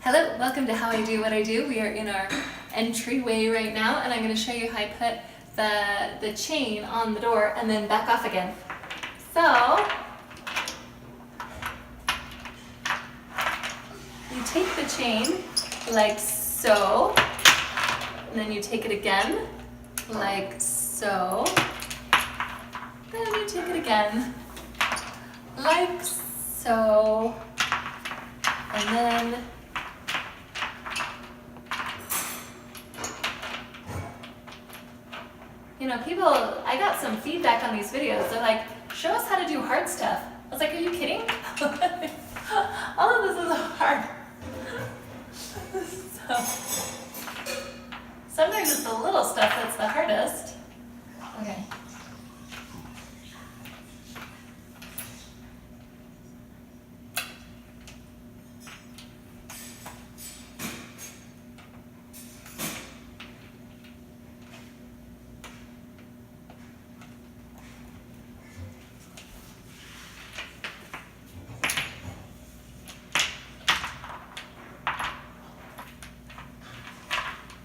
Hello, welcome to How I Do What I Do. We are in our entryway right now, and I'm going to show you how I put the chain on the door and then back off again. So, you take the chain like so, and then you take it again like so, then you take it again like so, and then people, I got some feedback on these videos. They're like, show us how to do hard stuff. I was like, are you kidding? All of this is hard. So, sometimes it's the little stuff that's the hardest. Okay.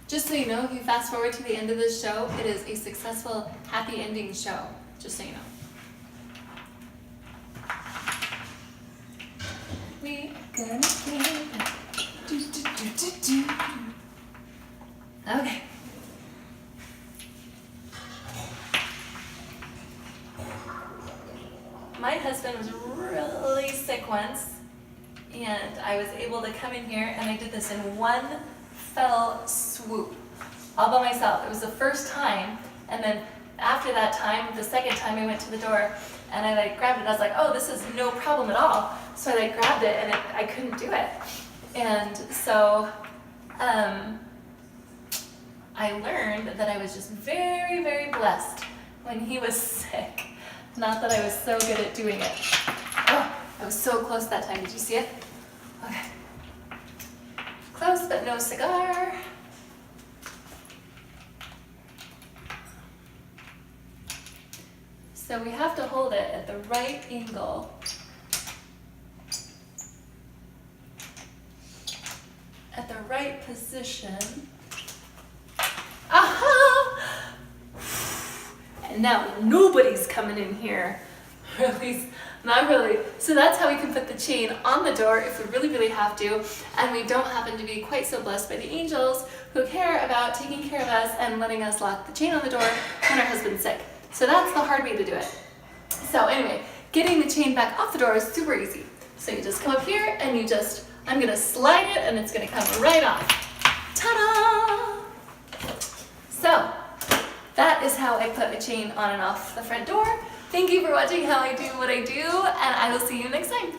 Just so you know, if you fast forward to the end of this show, it is a successful, happy ending show. Just so you know. We gonna get back. Do, do, do, do, do. Okay. My husband was really sick once, and I was able to come in here, and I did this in one fell swoop, all by myself. It was the first time, and then after that time, the second time I went to the door, and I grabbed it. I was like, oh, this is no problem at all. So I grabbed it, and I couldn't do it. And so I learned that I was just very, very blessed when he was sick. Not that I was so good at doing it. Oh, I was so close that time. Did you see it? Okay. Close, but no cigar. So we have to hold it at the right angle. At the right position. Aha! And now nobody's coming in here. Or at least not really. So that's how we can put the chain on the door if we really, really have to, and we don't happen to be quite so blessed by the angels who care about taking care of us and letting us lock the chain on the door when our husband's sick. So that's the hard way to do it. So anyway, getting the chain back off the door is super easy. So you just come up here and I'm gonna slide it and it's gonna come right off. Ta-da! So that is how I put a chain on and off the front door. Thank you for watching How I Do What I Do, and I will see you next time.